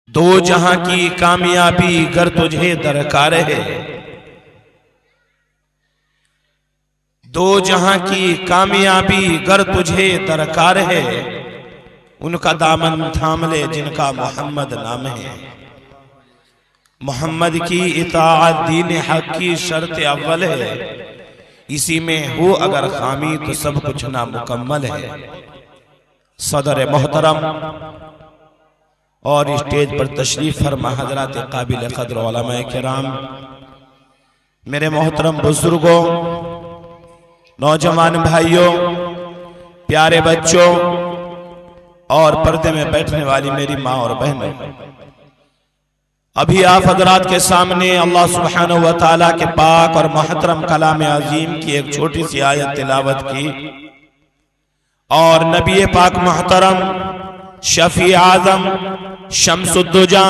दो जहां की कामयाबी गर तुझे दरकार है, दो जहां की कामयाबी गर तुझे दरकार है, उनका दामन थाम ले जिनका मोहम्मद नाम है। मोहम्मद की इताअत दीन हक की शर्त अव्वल है, इसी में हो अगर खामी तो सब कुछ नामुकम्मल है। सदर मोहतरम और स्टेज पर तशरीफ फरमा हजरात काबिल कदर उलमाए किराम, मेरे मोहतरम बुजुर्गों, नौजवान भाइयों, प्यारे बच्चों और पर्दे में बैठने वाली मेरी माँ और बहनों, अभी आप हजरात के सामने अल्लाह सुब्हानहू व तआला के पाक और मोहतरम कलाम अजीम की एक छोटी सी आयत तिलावत की और नबी पाक मोहतरम शफी आजम शम्सुद्दुजा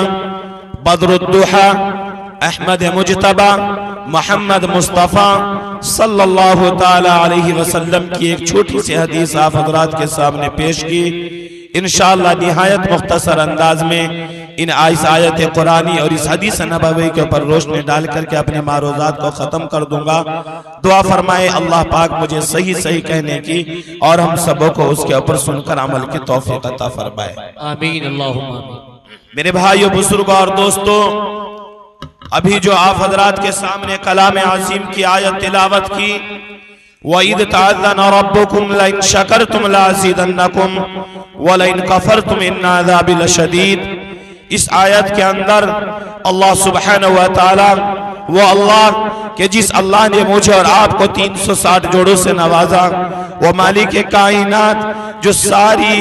बदरुद्दुहा अहमद मुजतबा मोहम्मद मुस्तफ़ा सल्लल्लाहु ताला अलैहि वसल्लम की एक छोटी सी हदीस आप हजरात के सामने पेश की। इंशाअल्लाह निहायत मुख्तसर अंदाज में इन आयत कुरानी और इस हदीस नबवी के ऊपर रोशनी डाल करके अपने मारूज़ात को ख़त्म कर दूंगा। दुआ फरमाए अल्लाह पाक मुझे सही सही कहने की और हम सबों को उसके ऊपर सुनकर अमल की तौफीक अता फरमाए, आमीन अल्लाहुम्मा आमीन। मेरे भाइयों, बुजुर्गों और दोस्तों, अभी जो आप हजरात के सामने कलाम आज़ीम की आयत तिलावत की, वइद तअज़्ज़न रब्बुकुम लइन शकरतुम लअज़ीदन्नकुम व लइन कफरतुम इन्ना अज़ाबी लशदीद, इस आयत के अंदर अल्लाह सुब्हानहू व तआला, वो अल्लाह कि जिस अल्लाह ने मुझे और आपको 360 जोड़ों से नवाजा, वो मालिक कायनात जो सारी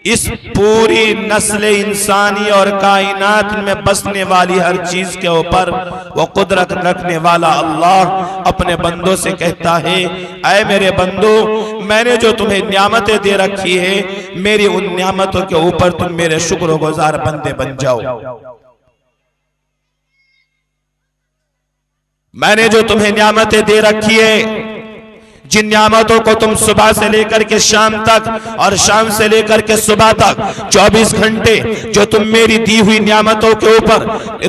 इस पूरी नस्ल इंसानी और कायनात में बसने वाली हर चीज के ऊपर वो कुदरत रखने वाला अल्लाह अपने बंदों से कहता है, ऐ मेरे बंदो, मैंने जो तुम्हें नियामतें दे रखी है, मेरी उन नियामतों के ऊपर तुम मेरे शुक्रगुजार बंदे बन जाओ। मैंने जो तुम्हें नियामतें दे रखी है, जिन नियामतों को तुम सुबह से लेकर के शाम तक और शाम से लेकर के सुबह तक 24 घंटे जो तुम मेरी दी हुई नियामतों के ऊपर,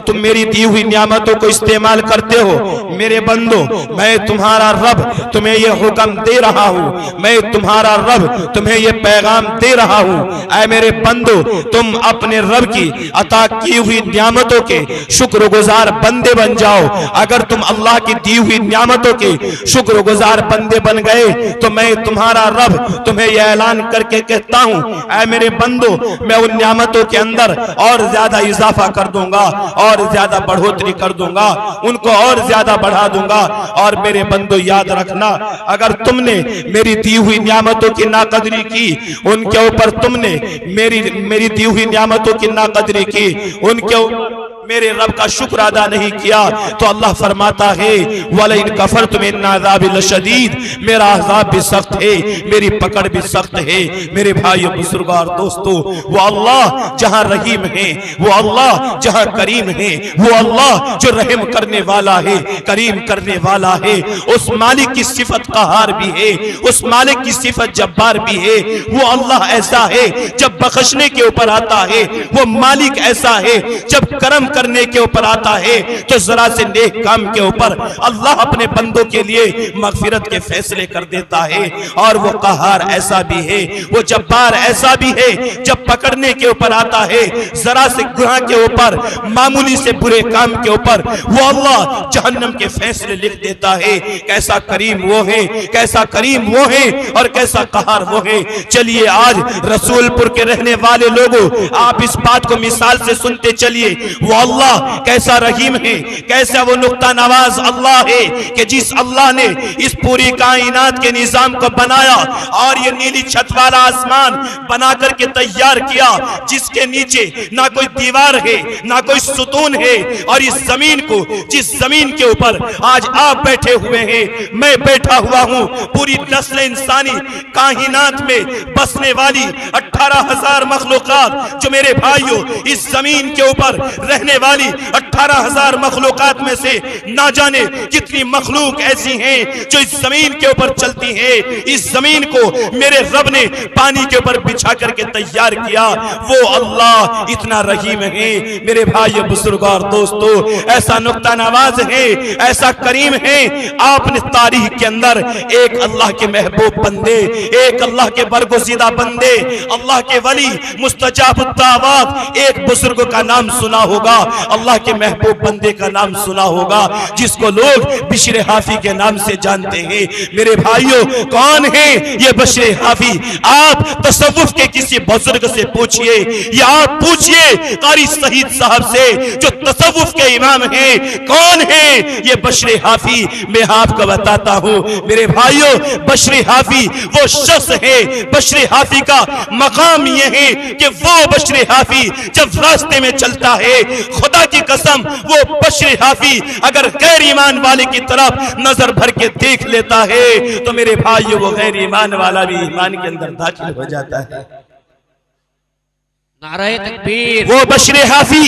तुम मेरी दी हुई नियामतों को इस्तेमाल करते हो, मेरे बंदो, मैं तुम्हारा रब तुम्हें यह हुक्म दे रहा हूँ, मैं तुम्हारा रब तुम्हें यह पैगाम दे रहा हूँ, ऐ मेरे बंदो, तुम अपने रब की अता की हुई नियामतों के शुक्रगुजार बंदे बन जाओ। अगर तुम अल्लाह की दी हुई नियामतों के शुक्रगुजार बंदे बन गए तो मैं तुम्हारा रब तुम्हें यह ऐलान करके कहता हूं, ऐ मेरे बंदो, मैं उन नियामतों के अंदर और ज्यादा इजाफा कर दूंगा और ज्यादा बढ़ोतरी कर दूंगा, उनको और ज्यादा बढ़ा दूंगा। और मेरे बंदो याद रखना, अगर तुमने मेरी दी हुई नियामतों की नाकदरी की, उनके ऊपर तुमने मेरी दी हुई नियामतों की नाकदरी की, उनके मेरे रब का शुक्र अदा नहीं किया, तो अल्लाह फरमाता है, वलइन कफरतुम इन्ना अज़ाबी लशदीद, मेरा अज़ाब भी सख्त है, मेरी पकड़ भी सख्त है। मेरे भाइयों, बुजुर्गों और दोस्तों, वो अल्लाह जहां रहीम है, वो अल्लाह जहां करीम है, वो अल्लाह जो रहम करने वाला है, करीम करने वाला है, उस मालिक की सिफत कहार भी है, उस मालिक की सिफत जब्बार भी है। वो अल्लाह ऐसा है जब बख्शने के ऊपर आता है, वो मालिक ऐसा है जब करम करने के ऊपर आता है तो जरा से नेक काम के ऊपर अल्लाह अपने बंदों के लिए मगफिरत के फैसले कर देता है। और वो कहार ऐसा भी है, वो जब्बार ऐसा भी है, जब पकड़ने के ऊपर आता है, जरा से गुनाह के ऊपर, मामूली से बुरे काम के ऊपर वो अल्लाह जहन्नम के फैसले लिख देता है। कैसा करीम वो है, कैसा करीम वो है और कैसा कहार वो है। चलिए आज रसूलपुर के रहने वाले लोगों, आप इस बात को मिसाल से सुनते चलिए, वो अल्लाह कैसा रहीम है, कैसा वो नुक्ता नवाज अल्लाह है कि जिस अल्लाह ने इस पूरी कायनात के निजाम को बनाया और ये नीली छत वाला आसमान बना करके तैयार किया, जिसके नीचे ना कोई दीवार है ना कोई सुतून है, और इस जमीन को, जिस जमीन के ऊपर आज आप बैठे हुए हैं, मैं बैठा हुआ हूँ, पूरी नस्ल इंसानी कायनात में बसने वाली 18,000 मखलूकात जो मेरे भाइयों इस जमीन के ऊपर रहने चलने वाली 18,000 मखलूकात में से ना जाने कितनी मखलूक ऐसी हैं जो इस जमीन के ऊपर चलती हैं। इस जमीन को मेरे रब ने पानी के ऊपर बिछा करके तैयार किया। वो अल्लाह इतना रहीम है मेरे भाई बुजुर्ग और दोस्तों, ऐसा नुक्ता नवाज है, ऐसा करीम है। आपने तारीख के अंदर एक अल्लाह के महबूब बंदे, एक अल्लाह के बरगुज़ीदा बंदे, अल्लाह के वली, मुस्तजाब दावत, एक बुजुर्ग का नाम सुना होगा, अल्लाह के महबूब बंदे का नाम सुना होगा, जिसको लोग बिश्र हाफी के नाम से जानते हैं। मेरे भाइयों, कौन है ये बिश्र हाफी? आप तसव्वुफ के किसी बुजुर्ग से पूछिए या आप पूछिए कारी सईद साहब से जो तसव्वुफ के इमाम हैं, कौन है ये बिश्र हाफी? मैं आपको बताता हूं मेरे भाइयों, बिश्र हाफी वो शख्स है, बिश्र हाफी का मकाम यह है कि वो बिश्र हाफी जब रास्ते में चलता है, खुदा की कसम वो बिश्र हाफी अगर गैर ईमान वाले की तरफ नजर भर के देख लेता है तो मेरे भाइयों वो गैर ईमान वाला भी ईमान के अंदर दाखिल हो जाता है। नाराए तकबीर। वो बिश्र हाफी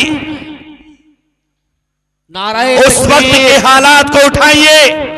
नाराए उस वक्त के हालात को उठाइए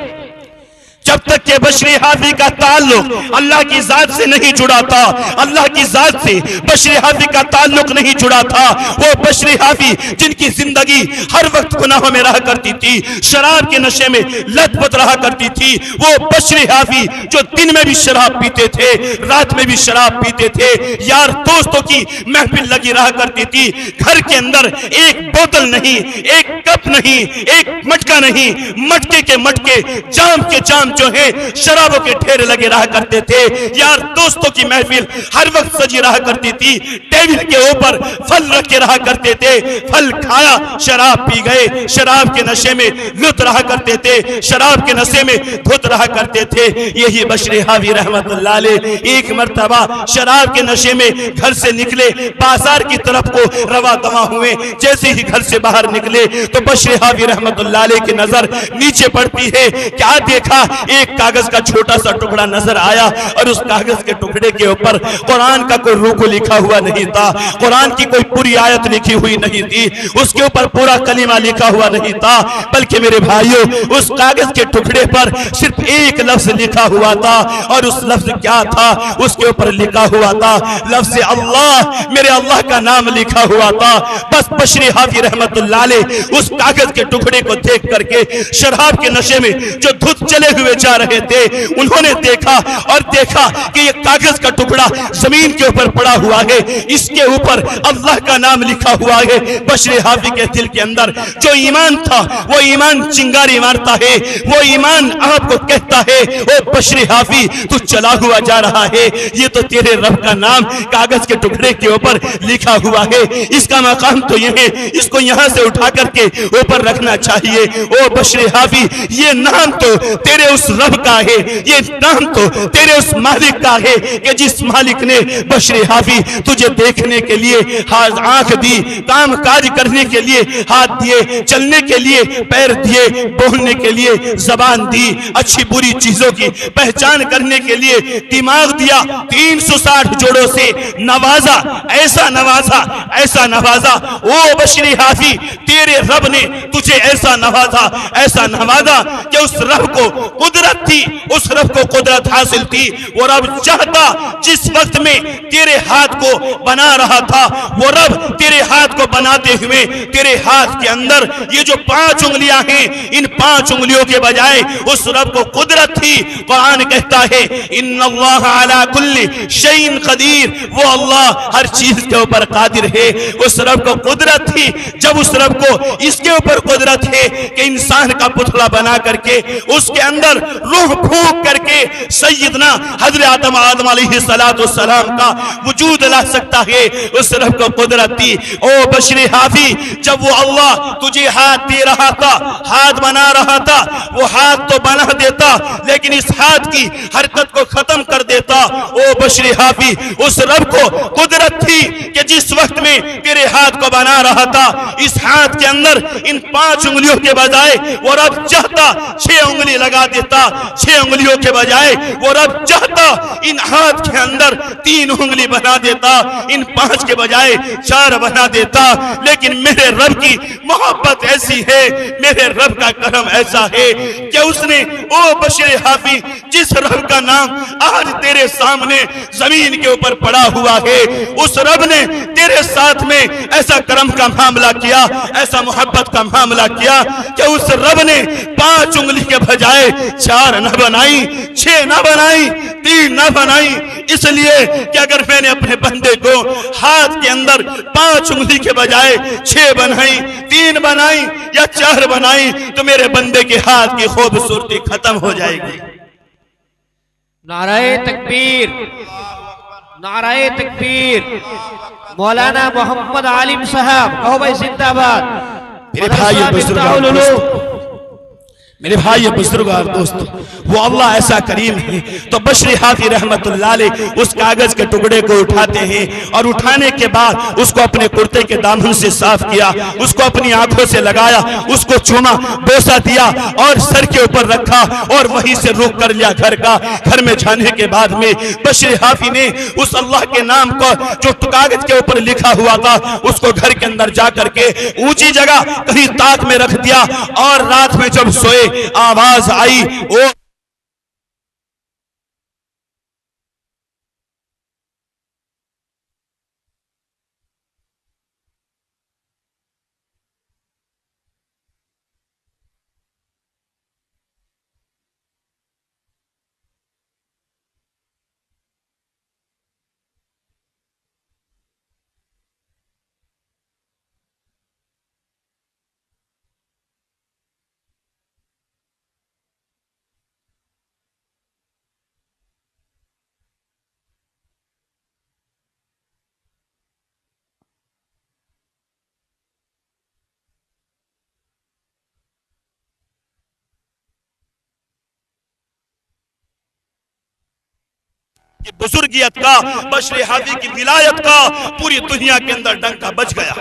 जब तक के बिश्र हाफी का ताल्लुक अल्लाह की जात से नहीं जुड़ा था, अल्लाह की जात से बिश्र हाफी का ताल्लुक नहीं जुड़ा था। वो बिश्र हाफी जिनकी जिंदगी हर वक्त गुनाहों में रहा करती थी, शराब के नशे में लथपथ रहा करती थी, वो बिश्र हाफी जो दिन में भी शराब पीते थे, रात में भी शराब पीते थे, यार दोस्तों की महफिल लगी रहा करती थी, घर के अंदर एक बोतल नहीं, एक कप नहीं, एक मटका नहीं, मटके के मटके, जाम के जाम जो है शराबों के ढेर लगे रहा करते थे। यार दोस्तों की महफिल हर वक्त सजी रहा करती थी, टेबल के ऊपर फल रख के रहा करते थे, फल खाया, शराब पी गए, शराब के नशे में लुट रहा करते थे, शराब के नशे में धुत रहा करते थे। यही बिश्र हाफी रहमतुल्लाह अलैह एक मर्तबा शराब के नशे में घर से निकले, बाजार की तरफ को रवा दवा हुए। जैसे ही घर से बाहर निकले तो बिश्र हाफी रहमतुल्लाह अलैह की नजर नीचे पड़ती है। क्या देखा? एक कागज का छोटा सा टुकड़ा नजर आया और उस कागज के टुकड़े के ऊपर कुरान का कोई रुकू लिखा हुआ नहीं था, कुरान की कोई पूरी आयत लिखी हुई नहीं थी, उसके ऊपर पूरा कलीमा लिखा हुआ नहीं था, बल्कि मेरे भाइयों उस कागज के टुकड़े पर सिर्फ एक लफ्ज लिखा हुआ था। और उस लफ्ज क्या था? उसके ऊपर लिखा हुआ था लफ्ज अल्लाह, मेरे अल्लाह का नाम लिखा हुआ था। बस बिश्र हाफी रहमतुल्लाह अलैह उस कागज के टुकड़े को देख करके शराब के नशे में जो धुत चले हुए जा रहे थे, उन्होंने देखा और देखा कि ये कागज का टुकड़ा जमीन के ऊपर पड़ा हुआ है, इसके ऊपर अल्लाह का नाम लिखा हुआ है। बिश्र हाफी के दिल के अंदर जो ईमान था वो ईमान चिंगारी मारता है, वो ईमान आपको कहता है ओ बिश्र हाफी तू चला हुआ जा रहा है, ये तो तेरे रब का नाम कागज के टुकड़े के ऊपर लिखा हुआ है, इसका मकाम तो यह है, इसको यहां से उठा करके ऊपर रखना चाहिए। ओ बिश्र हाफी ये नाम तो तेरे उस रब का है, ये नाम तो तेरे उस मालिक का है कि जिस मालिक ने बिश्र हाफी तुझे देखने के लिए आंख दी, काम काज करने के लिए हाथ दिए, चलने के लिए पैर दिए, बोलने के लिए जबान दी, अच्छी बुरी चीजों की पहचान करने के लिए दिमाग दिया, 360 जोड़ों से नवाजा, ऐसा नवाजा, ऐसा नवाजा। ओ बिश्र हाफी तेरे रब ने तुझे ऐसा नवाजा, ऐसा नवाजा कि उस रब को कुदरत थी, उस रब को कुदरत हासिल थी। वो रब चाहता जिस वक्त में तेरे हाथ को बना रहा था, वो रब तेरे हाथ को बनाते हुए तेरे हाथ के अंदर ये जो 5 उंगलियां हैं, इन 5 उंगलियों के बजाय उस रब को कुदरत थी। कुरान कहता है इन्नल्लाह अला कुल्ली शैइन कदीर, वो अल्लाह हर चीज के ऊपर कादिर है। उस रब को कुदरत थी, जब उस रब को इसके ऊपर कुदरत है कि इंसान का पुतला बना करके उसके अंदर रूह फूंक करके सैयदना हजरत आदम अलैहिस्सलाम का वजूद ला सकता है, उस रब को कुदरत थी। ओ बिश्र हाफी जब वो अल्लाह तुझे हाथ दे रहा था, हाथ बना रहा था, वो हाथ तो बना देता लेकिन इस हाथ की हरकत को खत्म कर देता। ओ बिश्र हाफी उस रब को कुदरत थी कि जिस वक्त में तेरे हाथ को बना रहा था, इस हाथ के अंदर इन 5 उंगलियों के बजाय वो रब चाहता 6 उंगली लगा देता। देता 6 उंगलियों के बजाय, वो रब चाहता इन हाथ के अंदर 3 उंगली बना देता, इन 5 के बजाय 4 बना देता। लेकिन मेरे रब की मोहब्बत ऐसी है, मेरे रब का करम ऐसा है कि उसने ओ बशर हाफी, जिस रब का नाम आज तेरे सामने जमीन के ऊपर पड़ा हुआ है, उस रब ने तेरे साथ में ऐसा करम का मामला किया, ऐसा मोहब्बत का मामला किया कि उस रब ने 5 उंगली के बजाय 4 न बनाई, 6 न बनाई, 3 न बनाई। इसलिए कि अगर मैंने अपने बंदे को हाथ के अंदर 5 उंगली के बजाय 6 बनाई, 3 बनाई या 4 बनाई, तो मेरे बंदे के हाथ की खूबसूरती खत्म हो जाएगी। नाराए तकबीर, नाराए तकबीर। मौलाना मोहम्मद आलिम साहब, कहो भाई जिंदाबाद। मेरे भाई बुजुर्ग और दोस्तों, वो अल्लाह ऐसा करीम है। तो बशर हाफी रहमतुल्लाह अलैह उस कागज के टुकड़े को उठाते हैं और उठाने के बाद उसको अपने कुर्ते के दामन से साफ किया, उसको अपनी आंखों से लगाया, उसको चूमा, बोसा दिया और सर के ऊपर रखा और वहीं से रुख कर लिया घर का। घर में जाने के बाद में बशर हाफी ने उस अल्लाह के नाम को जो कागज के ऊपर लिखा हुआ था उसको घर के अंदर जा करके ऊंची जगह कहीं ताक में रख दिया। और रात में जब सोए आवाज आई, ओ कि बुजुर्गियत का, बशर हाफी की विलायत का पूरी दुनिया के अंदर डंका बज गया।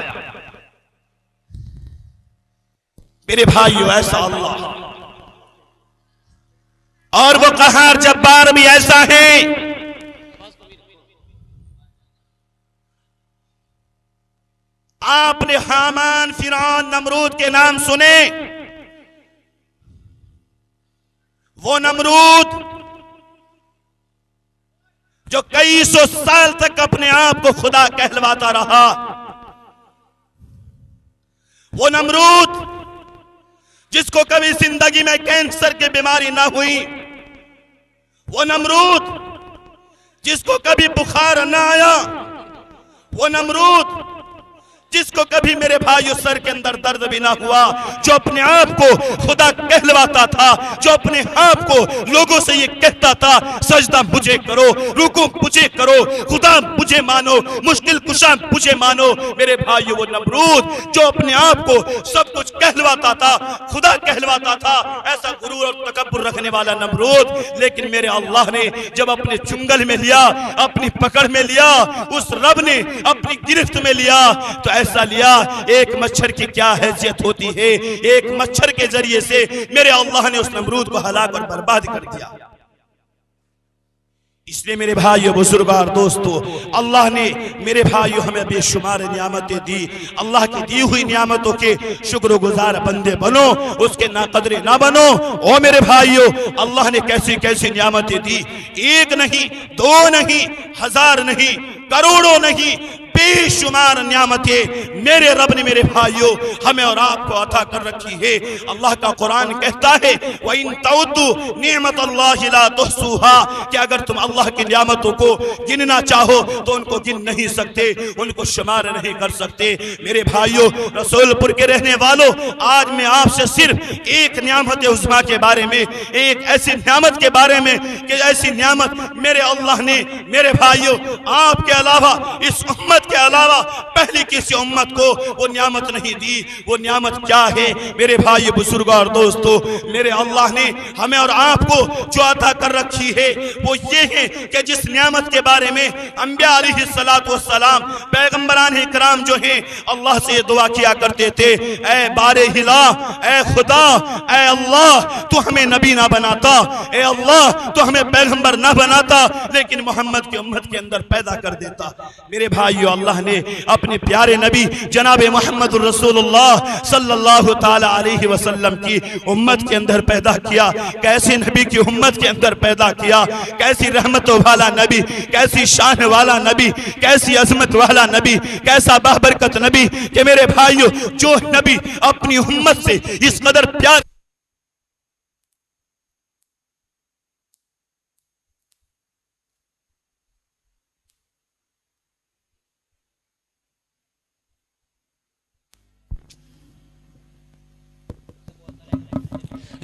मेरे भाइयों, ऐसा अल्लाह और वो कहार जब्बार भी ऐसा है। आपने हामान, फिरौन, नमरूद के नाम सुने? वो नमरूद जो कई सौ साल तक अपने आप को खुदा कहलवाता रहा, वो नमरूद जिसको कभी जिंदगी में कैंसर की बीमारी ना हुई, वो नमरूद जिसको कभी बुखार ना आया, वो नमरूद जिसको कभी मेरे भाइयों सर के अंदर दर्द भी ना हुआ, जो अपने आप को खुदा कहलवाता था, जो अपने आप को लोगों से ये कहता था सजदा मुझे करो, रुकू मुझे करो, खुदा मुझे मानो, मुश्किल कुशा मुझे मानो। मेरे भाइयों, वो नमरूद जो अपने आप को सब कुछ कहलवाता था, खुदा कहलवाता था, ऐसा गुरूर और तकब्बुर रखने वाला नमरूद, लेकिन मेरे अल्लाह ने जब अपने चुंगल में लिया, अपनी पकड़ में लिया, उस रब ने अपनी गिरफ्त में लिया, तो ऐसा लिया। एक मच्छर की क्या हैसियत होती है, एक मच्छर के जरिए से मेरे अल्लाह ने उस नमरूद को हलाक और बर्बाद कर दिया। इसलिए मेरे भाइयों, बुजुर्ग और दोस्तों, अल्लाह ने मेरे भाइयों हमें बेशुमार नियामतें दी। अल्लाह की दी हुई नियामतों के शुक्रगुजार बंदे बनो, उसके नाकदरे ना बनो। ओ मेरे भाइयों, अल्लाह ने कैसी कैसी नियामतें दी, 1 नहीं, 2 नहीं, 1000 नहीं, करोड़ों नहीं, बेशुमार नियामतें मेरे रब ने मेरे भाइयों हमें और आपको अता कर रखी है। अल्लाह का कुरान कहता है, व इन तउद्दू निअमतल्लाहि ला तुहसूहा, कि अगर तुम अल्लाह की नियामतों को गिनना चाहो तो उनको गिन नहीं सकते, उनको शुमार नहीं कर सकते। मेरे भाइयों, रसूलपुर के रहने वालों, आज मैं आपसे सिर्फ एक नियामत उज़्मा के बारे में, एक ऐसी नियामत के बारे में कि ऐसी नियामत मेरे अल्लाह ने मेरे भाइयों आपके अलावा इस उम्मत के अलावा पहली किसी उम्मत को वो नियामत नहीं दी। वो नियामत क्या है मेरे भाई बुजुर्ग और दोस्तों? मेरे अल्लाह ने हमें और आपको जो अता कर रखी है वो ये है कि जिस नियामत के बारे में अंबिया अलैहिस्सलातु वस्सलाम पैगंबरान इकराम जो हैं अल्लाह से दुआ किया करते थे, ऐ बारे हिला, ऐ खुदा, ऐ अल्लाह तू हमें नबी ना बनाता, ऐ अल्लाह तू हमें पैगंबर ना बनाता, लेकिन मोहम्मद की उम्मत के अंदर पैदा कर देता। मेरे भाइयों, अल्लाह ने अपने प्यारे नबी जनाब मोहम्मद रसूलुल्लाह सल्लल्लाहु ताला अलैहि वसल्लम की उम्मत के अंदर पैदा किया। कैसे नबी की उम्मत के अंदर पैदा किया, कैसी रहमतों वाला नबी, कैसी शान वाला नबी, कैसी अजमत वाला नबी, कैसा बाबरकत नबी कि मेरे भाइयों जो नबी अपनी उम्मत से इस कदर प्यार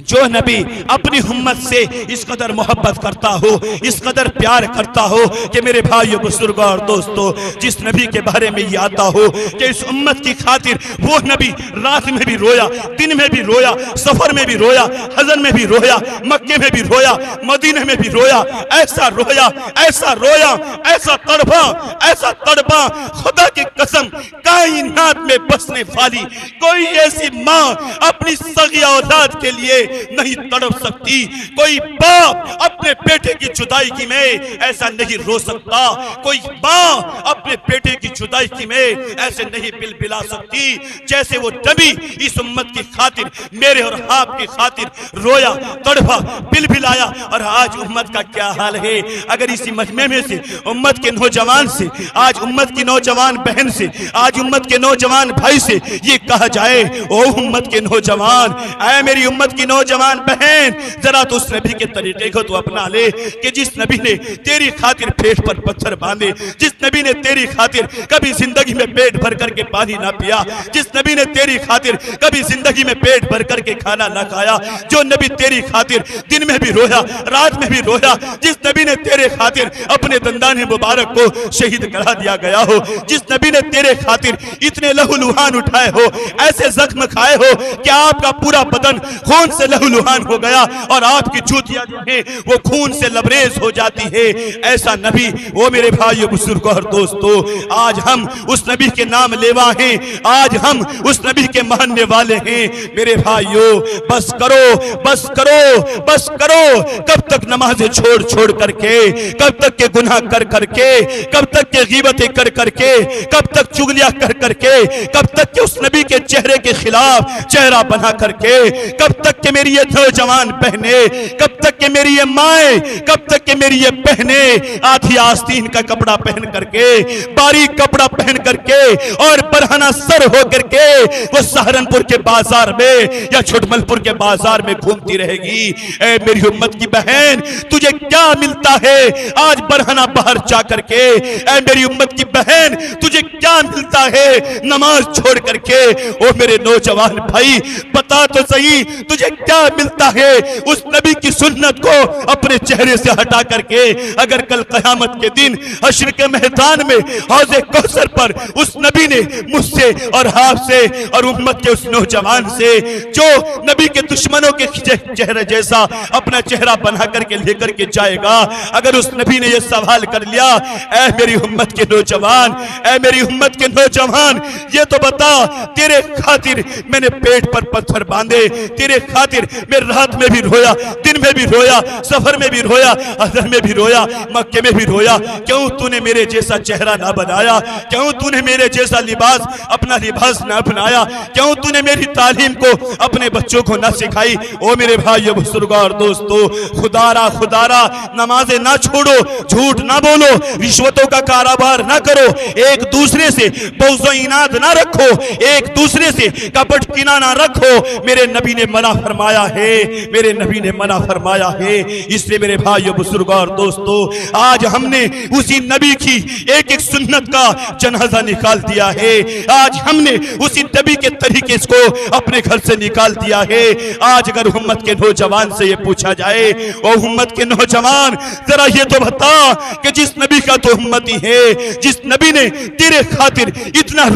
जो नबी अपनी उम्मत से इस कदर मोहब्बत करता हो, इस कदर प्यार करता हो कि मेरे भाइयों बुजुर्गों और दोस्तों, जिस नबी के बारे में ये आता हो कि इस उम्मत की खातिर वो नबी रात में भी रोया, दिन में भी रोया, सफर में भी रोया, हजन में भी रोया, मक्के में भी रोया, मदीने में भी रोया, ऐसा रोया, ऐसा रोया, ऐसा तड़पा, ऐसा तड़पा, खुदा की कसम कायनात में बसने वाली कोई ऐसी माँ अपनी सगी औलाद के लिए नहीं तड़प सकती। कोई बाप अपने बेटे की जुदाई की में ऐसा नहीं रो सकता। कोई माँ अपने बेटे की जुदाई की में ऐसे नहीं बिलबिला सकती जैसे वो नबी इस उम्मत की खातिर, मेरे और आपकी खातिर रोया, तड़पा, बिलबिलाया। और आज उम्मत का क्या हाल है? अगर इसी मजमे में से उम्मत के नौजवान से, आज उम्मत की नौजवान बहन से, आज उम्मत के नौजवान भाई से ये कहा जाए, ओ उम्मत के नौजवान, ऐ मेरी उम्मत की नौजवान बहन, जरा तो उस नबी के तरीके को तो अपना ले कि जिस नबी ने तेरी खातिर पेट पर पत्थर बांधे, जिस नबी ने तेरी खातिर कभी जिंदगी में पेट भर करके पानी ना पिया, जिस नबी ने तेरी खातिर कभी जिंदगी में पेट भर करके खाना ना खाया, जो नबी तेरी खातिर दिन में भी रोया, रात में भी रोया, जिस नबी ने तेरे खातिर अपने दंदान मुबारक को शहीद करा दिया गया हो, जिस नबी ने तेरे खातिर इतने लहूलुहान उठाए हो, ऐसे जख्म खाए हो कि आपका पूरा बदन खून से लहूलुहान हो गया और आपकी जूतियां जो है वो खून से लबरेज हो जाती है, ऐसा नबी, वो मेरे भाइयों बुजुर्गों और दोस्तों, आज हम उस नबी के नाम लेवा हैं, आज हम उस नबी के मानने वाले हैं। मेरे भाइयों, बस करो, बस करो, बस करो। कब तक नमाजें छोड़ छोड़ करके, कब तक के गुनाह कर करके, कब तक के गीबतें कर करके, कब तक चुगलियां कर करके, कब तक के उस नबी के चेहरे के खिलाफ चेहरा बना करके, कब तक के मेरी ये नौजवान बहने, कब तक के मेरी ये माए, कब तक के मेरी ये बहने आधी आस्तीन का कपड़ा पहन करके, बारीक कपड़ा पहन करके और बरहना सर हो करके वो सहारनपुर के बाजार में या छुटमलपुर के बाजार में घूमती रहेगी। ऐ मेरी उम्मत की बहन, तुझे क्या मिलता है आज बरहना बाहर जा करके? ऐ मेरी उम्मत की बहन, तुझे क्या मिलता है नमाज छोड़ करके? ओ मेरे नौजवान भाई, बता तो सही, तुझे क्या मिलता है उस नबी की सुन्नत को अपने चेहरे से हटा करके? अगर कल क़यामत के दिन हश्र के मैदान में हौज़े कौसर पर उस नबी ने मुझसे और आपसे और उम्मत के उस नौजवान से जो नबी के दुश्मनों के चेहरे जैसा अपना चेहरा बना करके लेकर के जाएगा, अगर उस नबी ने यह सवाल कर लिया, ऐ मेरी उम्मत के नौजवान, ऐ मेरी उम्मत के नौजवान, ये तो बता, तेरे खातिर मैंने पेट पर पत्थर बांधे, तेरे खातिर मैं रात में भी रोया, दिन में भी रोया, सफर में भी रोया, हज़र में भी रोया, मक्के में भी रोया। क्यों तूने मेरे जैसा चेहरा ना बनाया? क्यों तूने मेरे जैसा लिबास, अपना लिबास ना बनाया? क्यों तूने मेरी तालीम को अपने बच्चों को ना सिखाई? ओ मेरे भाइयों बुजुर्गों और दोस्तों, खुदारा खुदारा नमाजें ना छोड़ो, झूठ ना बोलो, रिश्वतों का कारोबार ना करो, एक दूसरे से बग़्ज़-ओ-इनाद ना रखो, एक दूसरे से कपट किना ना रखो। मेरे नबी ने मना फरमाया, फरमाया है, मेरे नबी ने मना फरमाया है। इसलिए मेरे भाइयों बुजुर्गों और दोस्तों, आज हमने उसी नबी की एक एक सुन्नत का जनाजा निकाल दिया है। आज हमने उसी नबी के तरीके को अपने घर से निकाल दिया है। आज अगर उम्मत के नौजवान से ये पूछा जाए, ओ उम्मत के नौजवान जरा ये तो बता कि जिस नबी का तो उम्मती है, जिस नबी ने तेरे खातिर इतना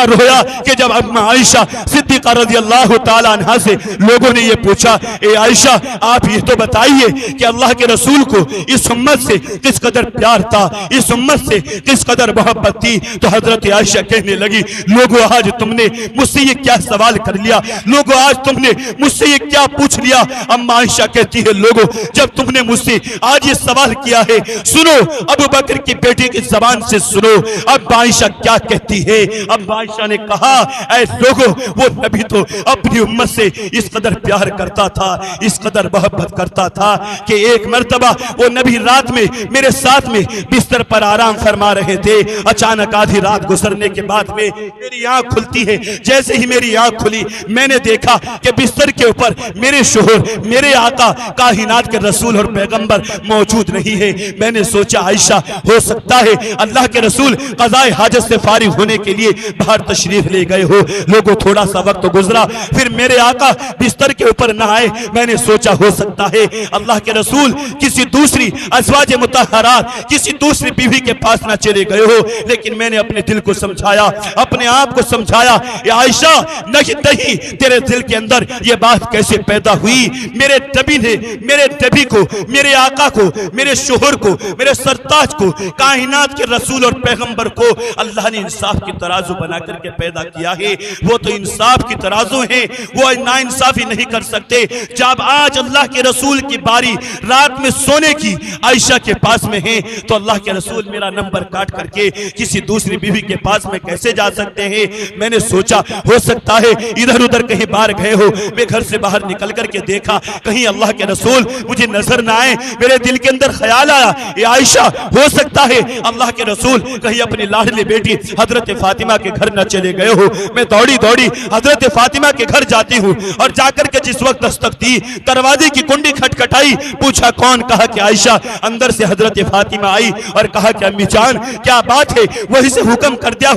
रोया कि जब अम्मा आयशा सिद्दीक़ा रज़ियल्लाहु ताला अन्हा से लोगों ने ये पूछा, ए आयशा आप ये तो बताइए कि अल्लाह के रसूल को इस उम्मत से किस कदर प्यार था, इस उम्मत से किस कदर मोहब्बत थी। तो हजरत आयशा कहने लगी, लोगों आज तुमने मुझसे ये क्या सवाल कर लिया, लोगों आज तुमने मुझसे ये क्या पूछ लिया। अम्मा आयशा कहती है, लोगों जब तुमने मुझसे आज ये सवाल किया है, सुनो अबू बकर की बेटी की जबान से सुनो अब आयशा क्या कहती है। अब आयशा ने कहा, ऐ लोगों वो नबी तो अपनी उम्मत से इस कदर प्यार करता था, इस कदर मोहब्बत करता था कि एक मर्तबा वो नबी रात में मेरे साथ में बिस्तर पर आराम फरमा रहे थे। अचानक आधी रात गुजरने के बाद में मेरी आंख खुलती है। जैसे ही मेरी आंख खुली मैंने देखा कि बिस्तर के ऊपर मेरे शोहर, मेरे आका काहिनात के रसूल और पैगंबर मौजूद नहीं है। मैंने सोचा आयशा हो सकता है अल्लाह के रसूल क़ज़ाए हाजत से फारिग होने के लिए बाहर तशरीफ ले गए हो। लोगों थोड़ा सा वक्त गुजरा, फिर मेरे आका बिस्तर के ऊपर न आए। मैंने सोचा हो सकता है अल्लाह के रसूल किसी दूसरी अज़वाज मुतहहरात, किसी दूसरी बीवी के पास ना चले गए हो। लेकिन मैंने अपने दिल को समझाया, अपने आप को समझाया, आयशा नहीं तेरे दिल के अंदर ये बात कैसे पैदा हुई। मेरे नबी ने मेरे नबी को, मेरे आका को, मेरे शोहर को, मेरे सरताज को, कायनात के रसूल और पैगंबर को अल्लाह ने इंसाफ की तराजू बना करके पैदा किया है। वो तो इंसाफ की तराजू है, वो नाइंसाफी नहीं कर सकते। जब आज अल्लाह के रसूल की बारी रात में सोने की आयशा के पास में है, तो अल्लाह के रसूल मेरा नंबर काट करके किसी दूसरी बीवी के पास में कैसे जा सकते हैं। मैंने सोचा हो सकता है इधर उधर कहीं बाहर गए हो। मैं घर से बाहर निकल करके देखा कहीं अल्लाह के रसूल मुझे नजर ना आए। मेरे दिल के अंदर ख्याल आया, ये आयशा हो सकता है अल्लाह के रसूल कहीं अपनी लाडली बेटी हजरत फातिमा के घर न चले गए हो। मैं दौड़ी दौड़ी हजरत फातिमा के घर जाती हूँ और जाकर के जिस वक्त दस्तक दी, दरवाजे की कुंडी खटखटाई, पूछा कौन, कहा कि आयशा। अंदर से हजरत फातिमा आई और कहा कि अम्मी जान क्या बात है, वही से हुक्म कर दिया।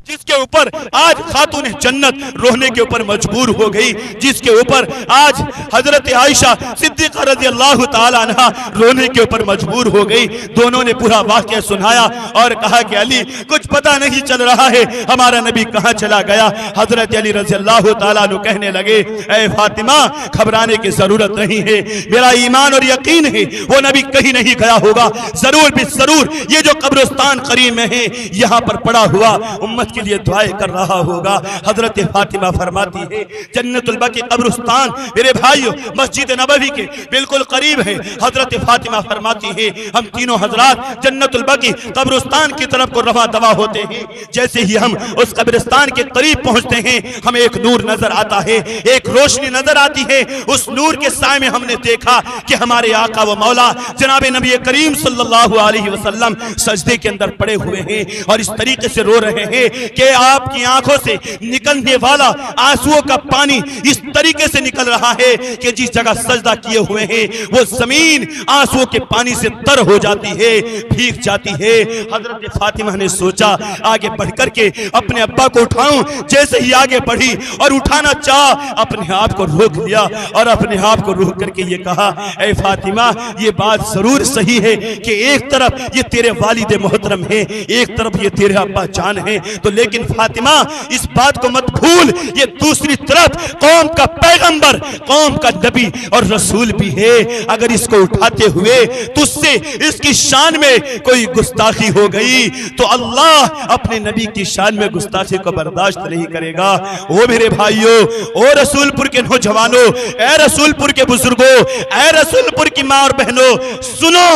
जिसके ऊपर आज खातून जन्नत रोने के ऊपर मजबूर हो गई, जिसके ऊपर आज हजरत आयशा सिद्दीक़ा रज़ियल्लाहु ताला अन्हा रोने के ऊपर मजबूर हो गई। दोनों ने पूरा वाक़या सुनाया और कहा कि अली कुछ पता नहीं चल रहा है हमारा नबी कहाँ चला गया। हजरत अली रज़ियल्लाहु ताला अन्हु कहने लगे, ऐ फातिमा घबराने की जरूरत नहीं है, मेरा ईमान और यकीन है वो नबी कहीं नहीं गया होगा, जरूर भी जरूर ये जो कब्रिस्तान करीब में है यहाँ पर पड़ा हुआ उम्मत के लिए दुआएं कर रहा होगा। हजरत फातिमा फरमाती है जन्नतुल बकी कब्रिस्तान मेरे भाइयों मस्जिद नबवी के बिल्कुल करीब है। हजरत फातिमा फरमाती है हम तीनों हजरात जन्नतुल बकी कब्रिस्तान की तरफ को रवा दवा होते हैं। जैसे ही हम उस कब्रिस्तान के करीब पहुंचते हैं हमें एक नूर नजर आता है, एक रोशनी नजर आती है। उस नूर के साए में हमने देखा कि हमारे आका व मौला जनाब नबी करीम सल्लल्लाहु अलैहि वसल्लम सजदे के अंदर पड़े हुए हैं और इस तरीके से रो रहे हैं कि आपकी आंखों से निकलने वाला आंसुओं का पानी इस तरीके से निकल रहा है कि जिस जगह सजदा किए हुए हैं वो जमीन आंसुओं के पानी से तर हो जाती है, भीग जाती है। हजरत फातिमा ने सोचा आगे बढ़कर के अपने अब्बा को उठाऊं। जैसे ही आगे बढ़ी और उठाना चाहा अपने आप को रोक लिया और अपने आप को रोक करके ये कहा, ऐ फातिमा ये बात जरूर सही है कि एक तरफ ये तेरे वालिद मोहतरम है, एक तरफ ये तेरे अब्बा जान है, तो लेकिन फातिमा इस बात को मत भूल, ये दूसरी तरफ कौम का पैगंबर, कौम का नबी और रसूल भी है। अगर इसको उठाते हुए तुझसे इसकी शान में कोई गुस्ताखी हो गई तो अल्लाह अपने नबी की शान में गुस्ताखी को बर्दाश्त नहीं करेगा। ओ मेरे भाइयों, ओ रसूलपुर के नौजवानों, ए रसूलपुर के बुजुर्गों, ए रसूलपुर की माँ और बहनों, सुनो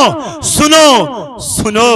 सुनो सुनो,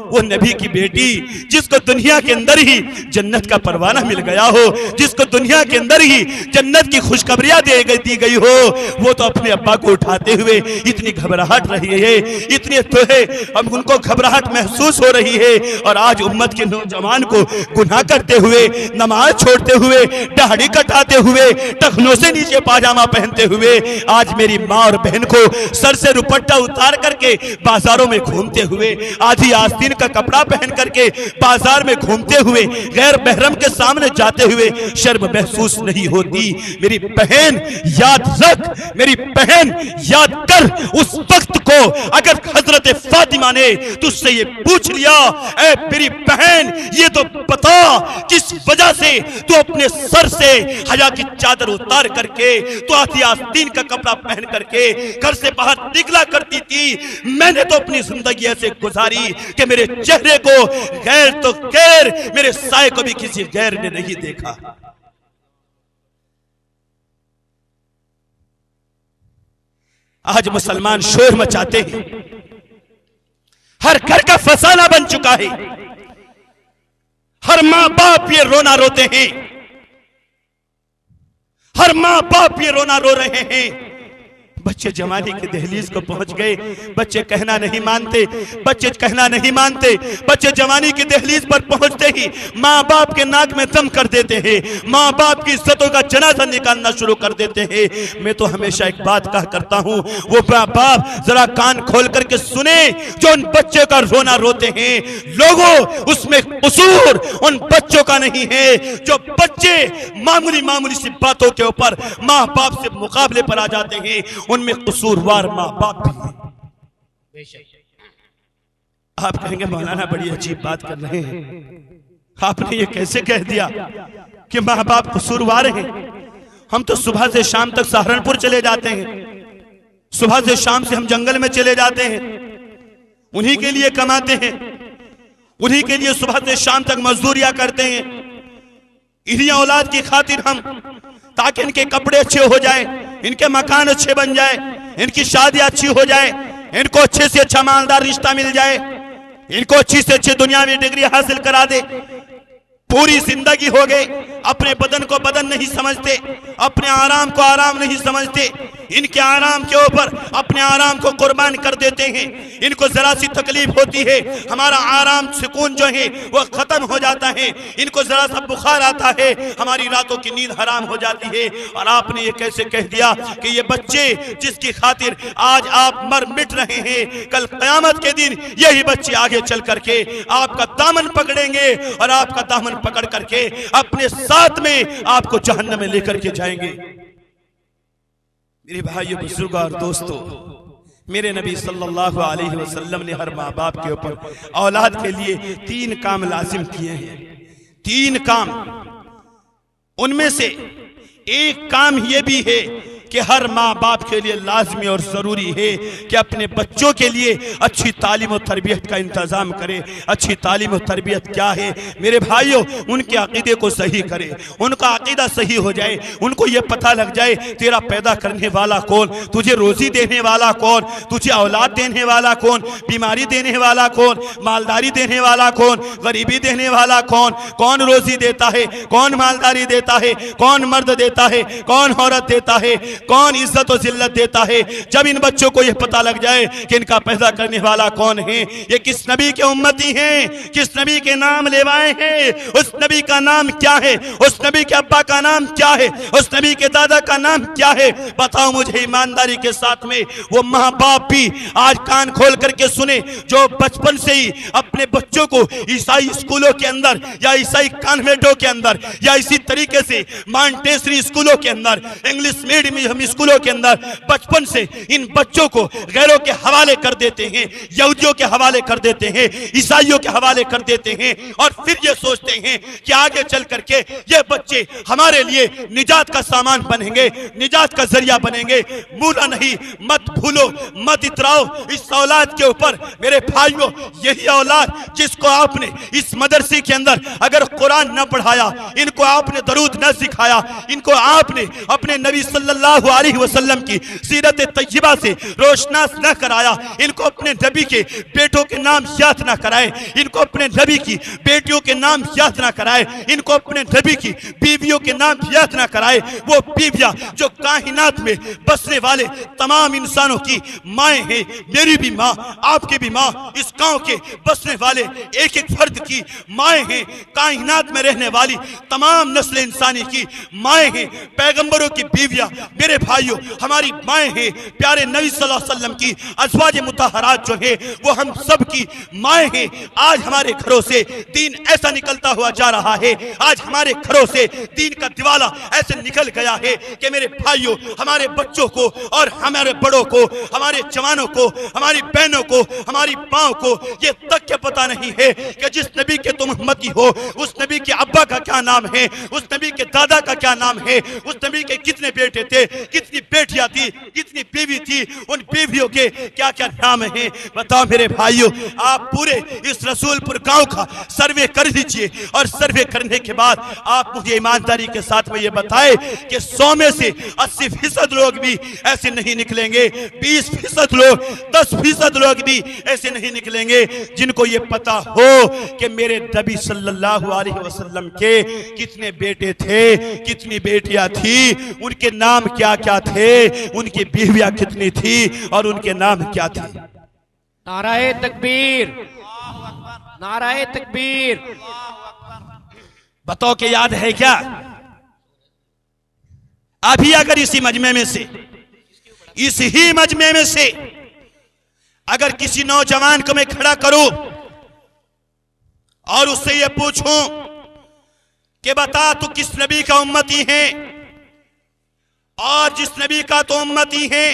वो नबी की बेटी जिसको दुनिया के अंदर ही जन्नत का परवाना मिल गया हो, जिसको दुनिया के अंदर ही जन्नत की खुशखबरियां दी गई हो, वो तो अपने अब्बा को उठाते हुए इतनी घबराहट रही है, इतनी तो है अब उनको घबराहट महसूस हो रही है। और आज उम्मत के नौजवान को गुनाह करते हुए, नमाज छोड़ते हुए, दाढ़ी कटाते हुए, टखनों से नीचे पाजामा पहनते हुए आज मेरी माँ और बहन को सर से दुपट्टा उतार करके बाजारों में घूमते हुए, आधी आस्तीन का कपड़ा पहन करके बाजार में घूमते हुए, गैर महरम के सामने जाते हुए शर्म महसूस नहीं होती। मेरी बहन याद रख, मेरी बहन याद कर उस वक्त को, अगर हजरत फातिमा ने तुझसे ये पूछ लिया, ऐ मेरी बहन ये तो बता किस वजह से तू अपने सर से हया की चादर उतार करके, तो आधी आस्तीन का कपड़ा पहन करके घर से बाहर निकला करती थी। मैंने तो अपनी जिंदगी ऐसे गुजारी कि मेरे चेहरे को गैर तो गैर, मेरे साए को भी किसी गैर ने नहीं देखा। आज मुसलमान शोर मचाते हैं, हर घर का फसाना बन चुका है, हर मां बाप ये रोना रोते हैं, हर मां बाप ये रोना रो रहे हैं। बच्चे जवानी के दहलीज को पहुंच गए, बच्चे कहना नहीं मानते, बच्चे कहना नहीं मानते, बच्चे जवानी की दहलीज पर पहुंचते ही माँ बाप के नाक में दम कर देते हैं, माँ बाप की इज्जतों का जनाजा निकालना शुरू कर देते हैं। मैं तो हमेशा एक बात कहा करता हूँ, वो माँ बाप जरा कान खोल करके सुने जो उन बच्चे का रोना रोते हैं। लोगों, उसमें कसूर उन बच्चों का नहीं है जो बच्चे मामूली मामूली सी बातों के ऊपर माँ बाप से मुकाबले पर आ जाते हैं, उनमें कसूरवार माँ बाप भी हैं। आप कहेंगे मौलाना बड़ी अजीब बात कर रहे हैं, आपने ये कैसे कह दिया कि माँ बाप कसूरवार हैं? हम तो सुबह से शाम तक सहारनपुर चले जाते हैं, सुबह से शाम से हम जंगल में चले जाते हैं, उन्हीं के लिए कमाते हैं, उन्हीं के लिए सुबह से शाम तक मजदूरियां करते हैं। इन्हीं औलाद की खातिर हम, ताकि इनके कपड़े अच्छे हो जाए, इनके मकान अच्छे बन जाए, इनकी शादी अच्छी हो जाए, इनको अच्छे से अच्छा मालदार रिश्ता मिल जाए, इनको अच्छी से अच्छी दुनियावी डिग्री हासिल करा दे। पूरी जिंदगी हो गई, अपने बदन को बदन नहीं समझते, अपने आराम को आराम नहीं समझते, इनके आराम के ऊपर अपने आराम को कुर्बान कर देते हैं। इनको जरा सी तकलीफ होती है, हमारा आराम सुकून जो है वो खत्म हो जाता है, इनको जरा सा बुखार आता है, हमारी रातों की नींद हराम हो जाती है। और आपने ये कैसे कह दिया कि ये बच्चे जिसकी खातिर आज आप मर मिट रहे हैं, कल क़यामत के दिन यही बच्चे आगे चल करके आपका दामन पकड़ेंगे और आपका दामन पकड़ करके अपने साथ में आपको जहन्नम में लेकर के जाएंगे। मेरे भाइयों, बुजुर्गों और दोस्तों, मेरे नबी सल्लल्लाहु अलैहि वसल्लम ने हर माँ बाप के ऊपर औलाद के लिए 3 काम लाजिम किए हैं। 3 काम, उनमें से एक काम यह भी है कि हर माँ बाप के लिए लाजमी और ज़रूरी है कि अपने बच्चों के लिए अच्छी तालीम और तरबियत का इंतज़ाम करे। अच्छी तालीम और तरबियत क्या है मेरे भाइयों? उनके अकीदे को सही करे, उनका अकीदा सही हो जाए, उनको ये पता लग जाए तेरा पैदा करने वाला कौन, तुझे रोज़ी देने वाला कौन, तुझे औलाद देने वाला कौन, बीमारी देने वाला कौन, मालदारी देने वाला कौन, गरीबी देने वाला कौन, कौन रोज़ी देता है, कौन मालदारी देता है, कौन मर्द देता है, कौन औरत देता है, कौन इज्जत और जिल्लत देता है। जब इन बच्चों को यह पता लग जाए कि इनका पैदा करने वाला कौन है, ये किस नबी के उम्मती हैं, किस नबी के नाम लेवाए हैं, उस नबी का नाम क्या है, उस नबी के अब्बा का नाम क्या है, उस नबी के दादा का नाम क्या है, बताओ मुझे ईमानदारी के साथ में। वो माँ बाप भी आज कान खोल करके सुने जो बचपन से ही अपने बच्चों को ईसाई स्कूलों के अंदर या ईसाई कॉन्वेंटों के अंदर या इसी तरीके से मॉन्टेसरी स्कूलों के अंदर इंग्लिश मीडियम हम स्कूलों के अंदर बचपन से इन बच्चों को गैरों के हवाले कर देते हैं, यहूदियों के हवाले कर देते हैं, ईसाइयों के हवाले कर देते हैं और फिर ये सोचते हैं कि आगे चल करके ये बच्चे हमारे लिए निजात का सामान बनेंगे, निजात का जरिया बनेंगे। भूला नहीं, मत भूलो, मत इतराओ इस औलाद के ऊपर। मेरे भाइयों, यही औलाद जिसको आपने इस मदरसे के अंदर अगर कुरान न पढ़ाया, इनको आपने दरूद न सिखाया, इनको आपने अपने नबी सल्लल्लाहु अलैहि वसल्लम की सीरत तय्यबा से रोशनास न कराया, इनको अपने नबी के बेटों के नाम याद न कराए, इनको अपने नबी की बेटियों के नाम याद न कराए, इनको अपने नबी की बीवियों के नाम याद न कराए, वो बीवियां जो कायनात में बसने वाले तमाम इंसानों की माएँ हैं। मेरी भी माँ, आपकी भी माँ, इस गांव के बसने वाले एक एक फर्द की माएँ हैं, कायनात में रहने वाली तमाम नस्ल इंसानी की माएँ हैं, पैगंबरों की बीवियां मेरे भाइयों हमारी माएँ हैं। प्यारे नबी सल्लल्लाहु अलैहि वसल्लम की अज़वाज मुतहहरात जो है वो हम सब की माएँ हैं। आज हमारे घरों से दीन ऐसा निकलता हुआ जा रहा है, आज हमारे घरों से दीन का दिवाला ऐसे निकल गया है कि मेरे भाइयों, हमारे बच्चों को और हमारे बड़ों को, हमारे जवानों को, हमारी बहनों को, हमारी माँ को ये तक के पता नहीं है कि जिस नबी के तुम उम्मती हो उस नबी के अब्बा का क्या नाम है, उस नबी के दादा का क्या नाम है, उस नबी के कितने बेटे थे, कितनी बेटियां थी, कितनी बीवी थी, उन बीवियों के क्या क्या नाम है। बताओ मेरे भाइयों, आप पूरे इस रसूलपुर गांव का सर्वे कर लीजिए और सर्वे करने के बाद आप मुझे ईमानदारी के साथ में ये बताएं कि 100 में से 80% लोग भी ऐसे नहीं निकलेंगे, 20% लोग, 10% लोग भी ऐसे नहीं निकलेंगे जिनको ये पता हो कि मेरे नबी सल्लल्लाहु अलैहि वसल्लम के कितने बेटे थे, कितनी बेटियां थी, उनके नाम क्या क्या थे, उनकी बीवियां कितनी थी और उनके नाम क्या थे। नाराए तकबीर, नाराए तकबीर। बताओ कि याद है क्या? अभी अगर इसी मजमे में से, इस ही मजमे में से अगर किसी नौजवान को मैं खड़ा करूं और उससे ये पूछूं कि बता तू किस नबी का उम्मती है, और जिस नबी का तो उम्मती है,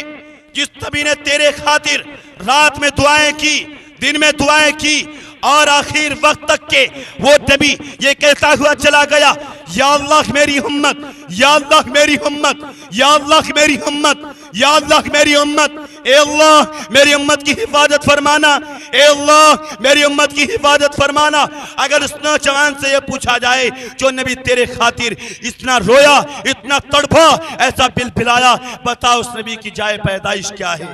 जिस नबी ने तेरे खातिर रात में दुआएं की, दिन में दुआएं की और आखिर वक्त तक के वो नबी ये कहता हुआ चला गया, या अल्लाह मेरी उम्मत, या अल्लाह मेरी उम्मत, या अल्लाह मेरी उम्मत, या अल्लाह मेरी उम्मत, ए अल्लाह मेरी उम्मत की हिफाजत फरमाना, ए अल्लाह मेरी उम्मत की हिफाजत फरमाना। अगर उस नौजवान से ये पूछा जाए जो नबी तेरे खातिर इतना रोया, इतना तड़पा, ऐसा बिलबिलाया, बता उस नबी की जाए पैदाइश क्या है,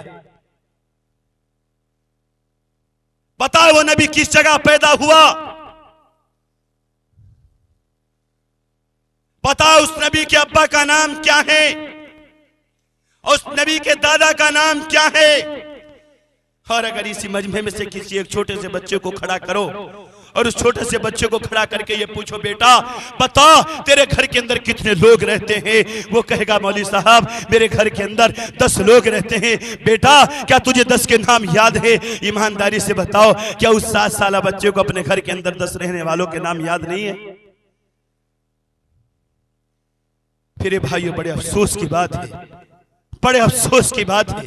बता वो नबी किस जगह पैदा हुआ, बता उस नबी के अब्बा का नाम क्या है, उस नबी के दादा का नाम क्या है। और अगर इसी मजमे में से किसी एक छोटे से बच्चे को खड़ा करो और उस छोटे से बच्चे को खड़ा करके ये पूछो, बेटा बता तेरे घर के अंदर कितने लोग रहते हैं, वो कहेगा मौलवी साहब मेरे घर के अंदर 10 लोग रहते हैं। बेटा क्या तुझे 10 के नाम याद है? ईमानदारी से बताओ, क्या उस 7 साल बच्चे को अपने घर के अंदर 10 रहने वालों के नाम याद नहीं है? फिर भाइयों बड़े अफसोस की बात है, बड़े अफसोस की बात है,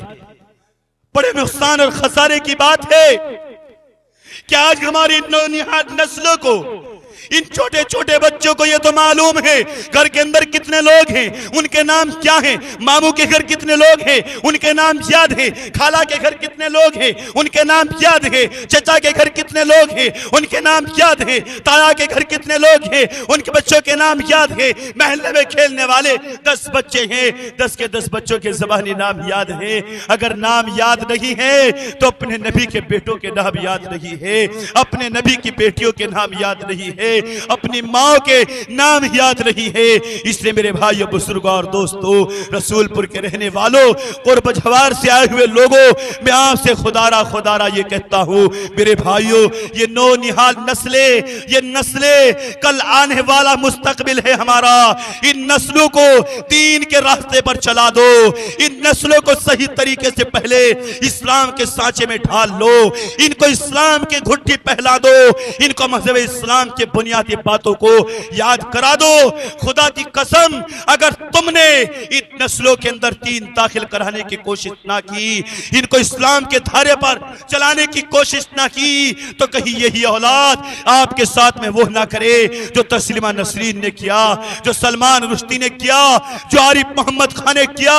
बड़े नुकसान और खसारे की बात है कि आज हमारी नौनिहाल नस्लों को, इन छोटे छोटे बच्चों को ये तो मालूम है घर के अंदर कितने लोग हैं, उनके नाम क्या हैं, मामू के घर कितने लोग हैं उनके नाम याद है, खाला के घर कितने लोग हैं उनके नाम याद है, चचा के घर कितने लोग हैं उनके नाम याद है, ताया के घर कितने लोग हैं उनके बच्चों के नाम याद है, महल्ले में खेलने वाले 10 बच्चे हैं, 10 के 10 बच्चों के ज़बानी नाम याद है। अगर नाम याद नहीं है तो अपने नबी के बेटों के नाम याद नहीं है, अपने नबी की बेटियों के नाम याद नहीं है, अपनी माँ के नाम याद नहीं है। इसलिए मेरे भाइयों बुजुर्गों और दोस्तों, रसूलपुर के रहने वालों, कुर्ब जवार से आए हुए लोगों, मैं आपसे खुदारा ये कहता हूँ मेरे भाइयों, ये नौनिहाल नस्लें, ये नस्लें कल आने वाला मुस्तकबिल है हमारा। इन नस्लों को दीन के रास्ते पर चला दो, इन नस्लों को सही तरीके से पहले इस्लाम के सांचे में ढाल लो, इनको इस्लाम के घुट्टी पहला दो, इनको मज़हब इस्लाम के बुनियादी बातों को याद करा दो। खुदा की कसम, अगर तुमने इन नस्लों के अंदर दीन दाखिल कराने की कोशिश ना की, इनको इस्लाम के धारे पर चलाने की कोशिश ना की, तो कहीं यही औलाद आपके साथ में वो ना करे जो तस्लीमा नसरीन ने किया, जो सलमान रुश्दी ने किया, जो आरिफ मोहम्मद खान ने किया,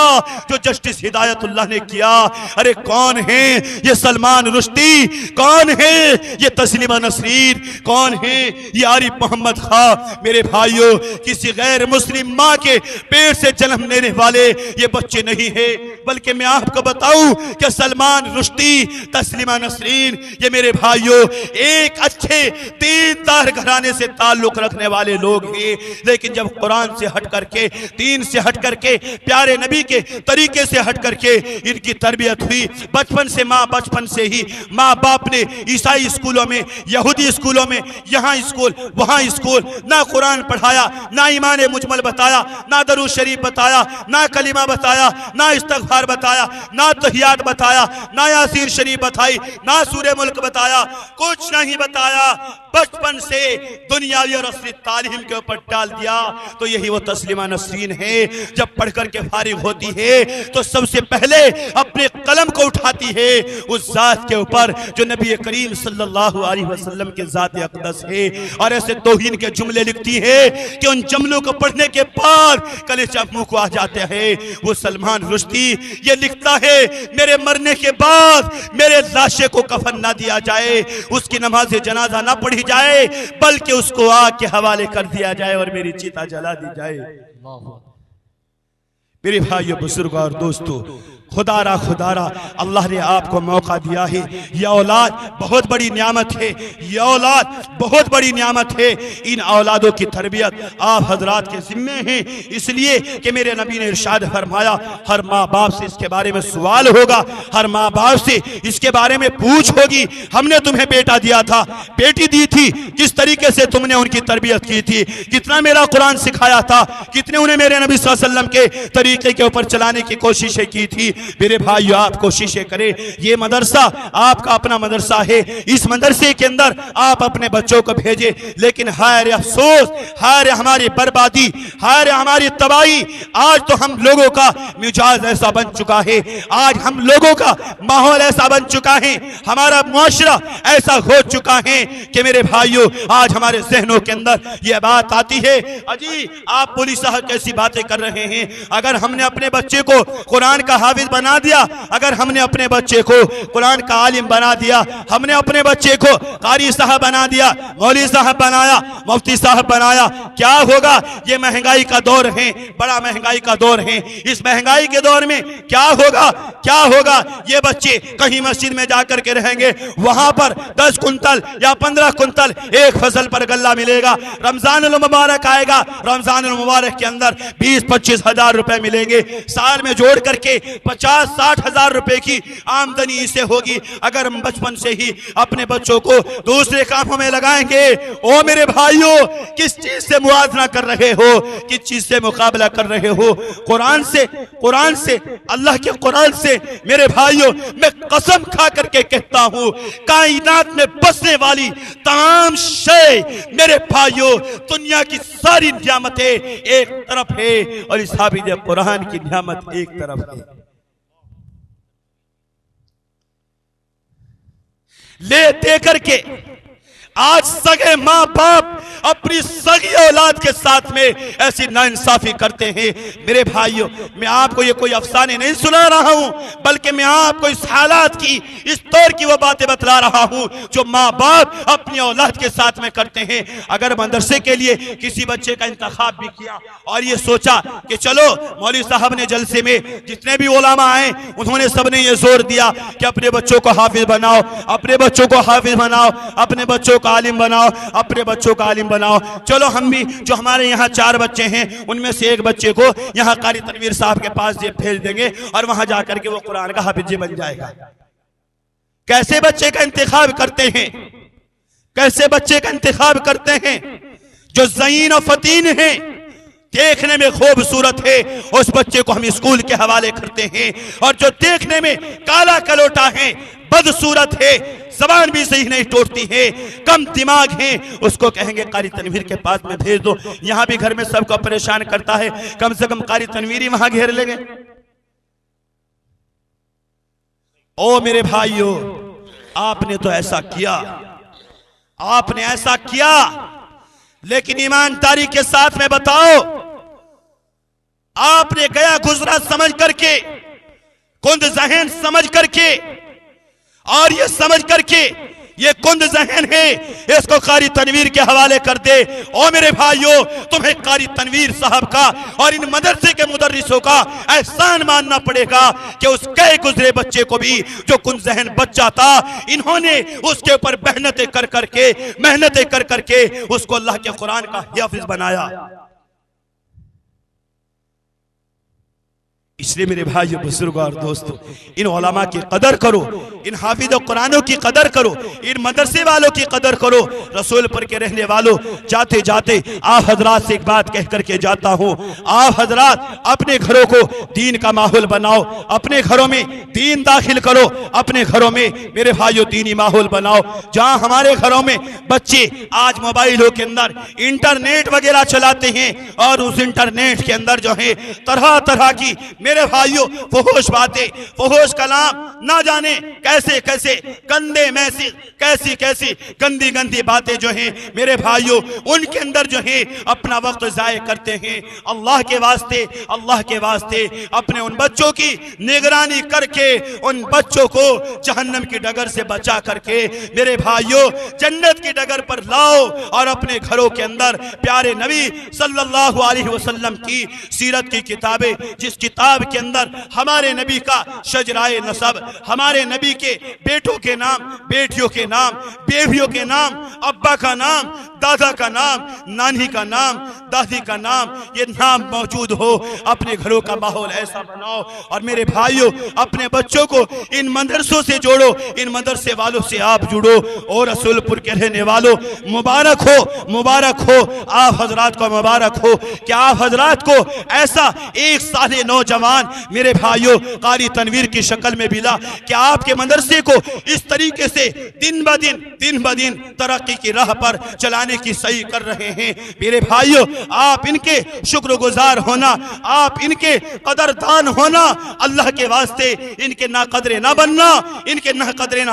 जो जस्टिस हिदायतुल्लाह ने किया। अरे कौन है ये सलमान रुश्दी, कौन है ये तस्लीमा नसरीन, कौन है ये आरिफ मोहम्मद खान? मेरे भाइयों, किसी गैर मुस्लिम माँ के पेट से जन्म लेने वाले ये बच्चे नहीं है, बल्कि मैं आपको बताऊं कि सलमान रुश्दी, तस्लीमा नसरीन, ये मेरे भाइयों एक अच्छे दीनदार घराने से ताल्लुक रखने वाले लोग हैं। लेकिन जब कुरान से हट करके, दीन से हट करके, प्यारे नबी के तरीके से हट करके इनकी तरबियत हुई, बचपन से ही माँ बाप ने ईसाई स्कूलों में, यहूदी स्कूलों में, यहाँ स्कूल वहाँ स्कूल, ना कुरान पढ़ाया, ना ईमान मुजमल बताया, ना दरूद शरीफ बताया, ना कलिमा बताया, ना इस्तगफार बताया, ना तहियात बताया, ना यासीन शरीफ बताई, ना सूरे मुल्क बताया, कुछ नहीं बताया। बचपन से दुनियावी और असली तालीम के ऊपर डाल दिया। तो यही वो तस्लीमा नसरीन है, जब पढ़ कर के फारिग होती है तो सबसे पहले अपने कलम को उठाती है उस जात के ऊपर जो नबी करीम सल्लल्लाहु अलैहि वसल्लम के जात अक़दस है, और ऐसे तौहीन के जुमले लिखती है कि उन जुमलों को पढ़ने के बाद कलेजा मुंह को आ जाते हैं। वो सलमान रुश्दी ये लिखता है, मेरे मरने के बाद मेरे लाशे को कफन ना दिया जाए, उसकी नमाज जनाजा ना पढ़ी जाए, बल्कि उसको आग के हवाले कर दिया जाए और मेरी चिता जला दी जाए। मेरे भाइयों, बुजुर्गों और दोस्तों, खुदारा अल्लाह ने आपको मौका दिया है। यह औलाद बहुत बड़ी नियामत है, यह औलाद बहुत बड़ी नियामत है। इन औलादों की तरबियत आप हजरात के जिम्मे हैं, इसलिए कि मेरे नबी ने इरशाद फरमाया, हर माँ बाप से इसके बारे में सवाल होगा, हर माँ बाप से इसके बारे में पूछ होगी। हमने तुम्हें बेटा दिया था, बेटी दी थी, किस तरीके से तुमने उनकी तरबियत की थी, कितना मेरा कुरान सिखाया था, कितने उन्हें मेरे नबी सल्लल्लाहु अलैहि वसल्लम के तरीके के ऊपर चलाने की कोशिशें की थी। मेरे भाइयों, आप कोशिशें करें, ये मदरसा आपका अपना मदरसा है, इस मदरसे के अंदर आप अपने बच्चों को भेजें। लेकिन हाय रे अफसोस, हाय रे हमारी बर्बादी, हाय रे हमारी तबाही, आज तो हम लोगों का मिजाज ऐसा बन चुका है, आज हम लोगों का माहौल ऐसा बन चुका है, हमारा मुआशरा ऐसा हो चुका है कि मेरे भाइयों, आज हमारे जहनों के अंदर यह बात आती है, अजी आप पुलिस साहब कैसी बातें कर रहे हैं। अगर हमने अपने बच्चे को कुरान का हाफिज बना दिया, अगर हमने अपने बच्चे को कुरान का आलिम बना दिया, हमने अपने बच्चे को कारी साहब बना दिया, मौलवी साहब बनाया, मुफ्ती साहब बनाया, क्या होगा? ये महंगाई का दौर है, बड़ा महंगाई का दौर है। इस महंगाई के दौर में क्या होगा, क्या होगा? ये बच्चे कहीं मस्जिद में जाकर के रहेंगे, वहां पर 10 कुंतल या 15 कुंतल एक फसल पर गल्ला मिलेगा। रमजान मुबारक आएगा, रमजान मुबारक के अंदर 20-25 हजार रुपए मिलेंगे, साल में जोड़ करके 50-60 हजार रुपए की आमदनी इसे होगी। अगर हम बचपन से ही अपने बच्चों को दूसरे कामों में लगाएंगे, ओ मेरे भाइयों, किस चीज से मुआवजा कर रहे हो, किस चीज से मुकाबला कर रहे हो? कुरान से, अल्लाह के कुरान से। मेरे भाइयों, मैं कसम खा करके कहता हूं, कायनात में बसने वाली तमाम शय, मेरे भाइयों, दुनिया की सारी नियामतें एक तरफ है और इस हाफिज कुरान की नियामत एक तरफ है। ले दे करके आज सगे माँ बाप अपनी सगी औलाद के साथ में ऐसी नाइंसाफी करते हैं। मेरे भाइयों, मैं आपको ये कोई अफसाने नहीं सुना रहा हूं, बल्कि मैं आपको इस हालात की, इस दौर की वो बातें बतला रहा हूं जो माँ बाप अपनी औलाद के साथ में करते हैं। अगर मदरसे के लिए किसी बच्चे का इंतखाब भी किया और ये सोचा कि चलो मौलवी साहब ने जलसे में जितने भी उलामा आए, उन्होंने सबने ये जोर दिया कि अपने बच्चों को हाफिज बनाओ, अपने बच्चों को हाफिज बनाओ, अपने बच्चों को आलिम बनाओ, अपने बच्चों को आलिम बनाओ। चलो हम भी, जो हमारे यहाँ 4 बच्चे हैं, उनमें से एक बच्चे को यहाँ कारी तनवीर साहब के पास भेज देंगे और वहां जाकर के वो कुरान का हाफिज बन जाएगा। कैसे बच्चे का इंतखाब करते हैं, कैसे बच्चे का इंतखाब करते हैं? जो ज़ईन और फतीन हैं, देखने में खूबसूरत है उस बच्चे को हम स्कूल के हवाले करते हैं, और जो देखने में काला कलोटा है, बदसूरत है, जबान भी सही नहीं तोड़ती है, कम दिमाग है, उसको कहेंगे कारी तनवीर के पास में भेज दो। यहां भी घर में सबको परेशान करता है, कम से कम कारी तनवीर ही वहां घेर लेंगे। ओ मेरे भाइयों, आपने तो ऐसा किया, आपने ऐसा किया, लेकिन ईमानदारी के साथ में बताओ, आपने गया गुजरा समझ करके, कुंद जहन समझ करके, और ये समझ करके ये कुंद जहन है, इसको कारी तनवीर के हवाले कर दे। ओ मेरे भाइयों, तुम्हें कारी तनवीर साहब का और इन मदरसे के मुदर्रिसों का एहसान मानना पड़ेगा कि उस गए गुजरे बच्चे को भी, जो कुंद जहन बच्चा था, इन्होंने उसके ऊपर मेहनतें कर करके उसको अल्लाह के कुरान का हिफाज बनाया। इसलिए मेरे भाइयों, बुजुर्गों और दोस्तों, इन उलमा की कदर करो, इन हाफिज कुरानों की कदर करो, इन मदरसे वालों की कदर करो। रसूलपुर के रहने वालों, जाते जाते आप हजरात से एक बात कह करके जाता हूँ, आप हजरात अपने घरों को दीन का माहौल बनाओ, अपने घरों में दीन दाखिल करो, अपने घरों में मेरे भाइयों दीनी माहौल बनाओ। जहाँ हमारे घरों में बच्चे आज मोबाइलों के अंदर इंटरनेट वगैरह चलाते हैं, और उस इंटरनेट के अंदर जो है तरह तरह की मेरे भाइयों फहुश बातें, फहुश कलाम, ना जाने कैसे कैसे गंदे मैसेज, कैसी कैसी गंदी गंदी बातें जो हैं मेरे भाइयों, उनके अंदर जो है अपना वक्त जाया करते हैं। अल्लाह के वास्ते अपने उन बच्चों की निगरानी करके उन बच्चों को जहन्नम की डगर से बचा करके मेरे भाइयों जन्नत की डगर पर लाओ, और अपने घरों के अंदर प्यारे नबी सल्लल्लाहु अलैहि वसल्लम की सीरत की किताबें, जिस किताब के अंदर हमारे नबी का शजराए नसब, हमारे नबी के बेटों के नाम, बेटियों के नाम, बेवियों के नाम, अब्बा का नाम, दादा का नाम, नानी का नाम, दादी का नाम, ये नाम मौजूद हो, अपने घरों का माहौल ऐसा बनाओ। और मेरे भाइयों, अपने बच्चों को इन मदरसों से जोड़ो, इन मदरसे वालों से आप जुड़ो। और रसूलपुर के रहने वालों, मुबारक हो, आप हजरात को मुबारक हो कि आप हजरात को ऐसा एक साले नौजवान मेरे भाइयों कारी तनवीर की शक्ल में मिला कि आपके मदरसे को इस तरीके से दिन ब दिन तरक्की की राह पर चलाने की सही कर रहे हैं। मेरे भाइयों, आप इनके शुक्रगुजार होना, आप इनके कदरदान होना, अल्लाह के वास्ते इनके ना कदरे ना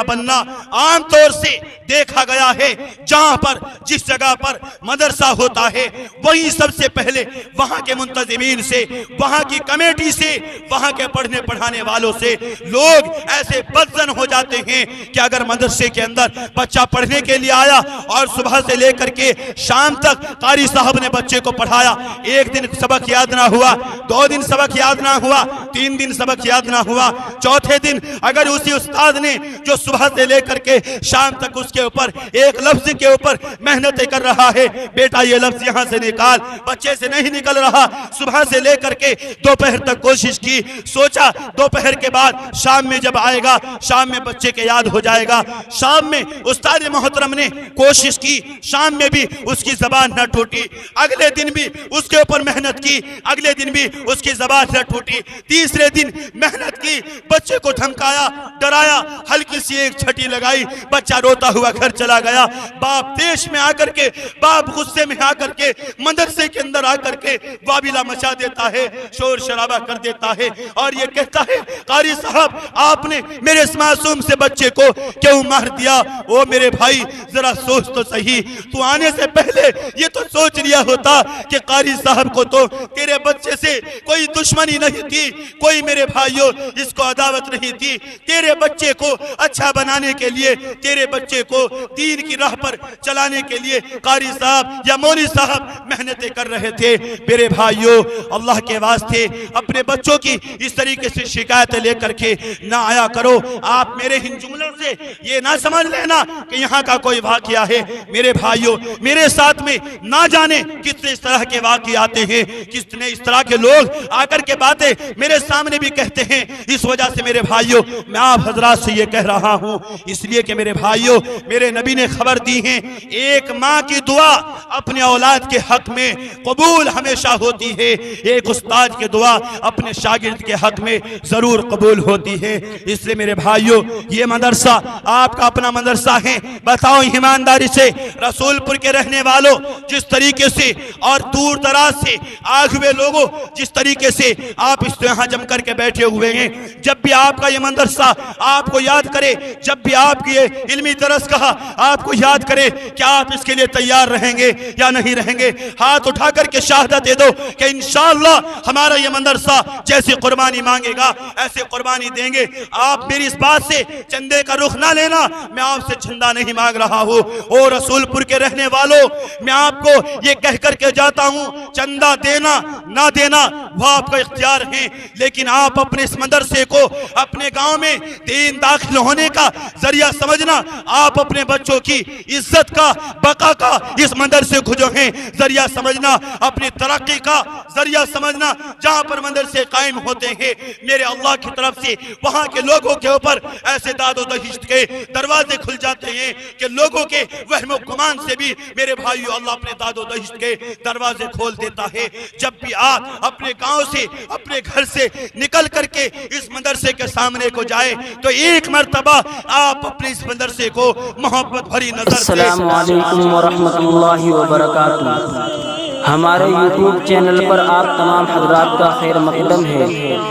बनना। आम तौर से देखा गया है, जहां पर जिस जगह पर मदरसा होता है, वहीं सबसे पहले वहां के मुंतजिमीन से, वहां की कमेटी से, वहां के पढ़ने पढ़ाने वालों से लोग ऐसे बदजन हो जाते हैं कि अगर मदरसे के अंदर बच्चा पढ़ने के लिए आया और सुबह से लेकर के शाम तक कारी साहब ने बच्चे को पढ़ाया, एक दिन सबक याद ना हुआ, 2 दिन सबक याद ना हुआ, 3 दिन सबक याद ना हुआ, चौथे दिन अगर उसी उस्ताद ने जो सुबह से लेकर के शाम तक उसके ऊपर एक लफ्ज के ऊपर मेहनत कर रहा है, बेटा ये लफ्ज यहां से निकाल, बच्चे से नहीं निकल रहा, सुबह से लेकर के दोपहर तक कोशिश की, सोचा दोपहर के बाद शाम में जब आएगा, शाम में बच्चे के याद हो जाएगा। शाम में उस्ताद मोहतरम ने कोशिश की, शाम में भी उसकी जबान न टूटी, अगले दिन भी उसके ऊपर मेहनत की, अगले दिन भी उसकी जबान न टूटी, तीसरे दिन मेहनत की, बच्चे को धमकाया, डराया, हल्की सी एक छठी लगाई, बच्चा रोता हुआ घर चला गया। बाप देश में आकर के, बाप गुस्से में आकर के मदरसे के अंदर आकर के वाबिला मचा देता है, शोर शराबा कर देता है, और ये कहता है कारी साहब आपने मेरे इस मासूम से बच्चे को क्यों मार दिया। ओ मेरे भाई, जरा सोच तो सही, तू आने से पहले ये तो सोच लिया होता कि कारी साहब को तो तेरे बच्चे से कोई दुश्मनी नहीं थी, कोई मेरे भाइयों इसको अदावत नहीं थी, तेरे बच्चे को अच्छा बनाने के लिए, तेरे बच्चे को दीन की राह पर चलाने के लिए कारी साहब या मौलवी साहब मेहनतें कर रहे थे। मेरे भाइयों, अल्लाह के वास्ते अपने बच्चों की इस तरीके से शिकायत लेकर के ना आया करो। आप मेरे इन जुमलों से ये ना समझ लेना कि यहाँ का कोई वाकया है। मेरे भाइयों, मेरे साथ में ना जाने कितने इस तरह के वाकये आते हैं, कितने इस तरह के लोग आकर के बातें मेरे सामने भी कहते हैं। इस वजह से मेरे भाइयों, मैं आप हजरात से ये कह रहा हूं, इसलिए कि मेरे भाइयों, मेरे नबी ने खबर दी है, एक माँ की दुआ अपने औलाद के हक में कबूल हमेशा होती है, एक उस्ताद की दुआ अपने शागिर्द के हक में जरूर कबूल होती है। इसलिए मेरे भाइयों, ये मदरसा आपका अपना मदरसा है। बताओ ईमानदारी से, रसूलपुर के रहने वालों, जिस तरीके से और दूर दराज से आए हुए लोगों, जिस तरीके से आप इस यहाँ जम करके बैठे हुए हैं, जब भी आपका ये मदरसा आपको याद करे, जब भी आपकी ये इल्मी दरस कहा आपको याद करे, क्या आप इसके लिए तैयार रहेंगे या नहीं रहेंगे? हाथ उठा करके शहादत दे दो कि इंशाअल्लाह हमारा ये मदरसा जैसी कुर्बानी मांगेगा ऐसे कुर्बानी देंगे। आप मेरी इस बात से चंदे का रुख ना लेना, मैं आपसे चंदा नहीं मांग रहा हूँ। ओ रसूलपुर के रहने वालों, मैं आपको ये कह करके जाता हूँ, चंदा देना ना देना वह आपका इख्तियार है, लेकिन आप अपने इस मदरसे को अपने गांव में दीन दाखिल होने का जरिया समझना, आप अपने बच्चों की इज्जत का, बका का इस मदरसे को जो है जरिया समझना, अपनी तरक्की का जरिया समझना। जहां पर मदरसे कायम होते हैं, मेरे अल्लाह की तरफ से वहां के लोगों के ऊपर ऐसे दादो दहिश्त के दरवाजे खुल जाते हैं कि लोगों के वहम गुमान से भी मेरे भाइयों अल्लाह अपने दादो दहिश्त के दरवाजे खोल देता है। जब भी आप अपने गांव से, अपने घर से निकल करके इस मदरसे के सामने को जाए, तो एक मर्तबा आप अपने इस मदरसे को मोहब्बत भरी नजर से। अस्सलामु अलैकुम वरहमतुल्लाहि वबरकातुहू। हमारे YouTube चैनल पर आप तमाम हज़रात का खैर मकदम है।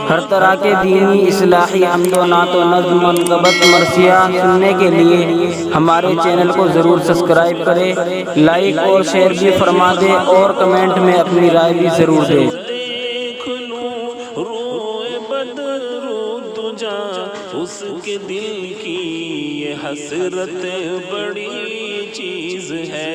हर तरह के दीनी इस्लाही हमदो नातो नज़्म मनक़बत मरसिया सुनने के लिए हमारे चैनल को ज़रूर सब्सक्राइब करें, लाइक और शेयर भी फरमा दें और कमेंट में अपनी राय भी ज़रूर दें। उसके दिल की ये हसरत बड़ी चीज है।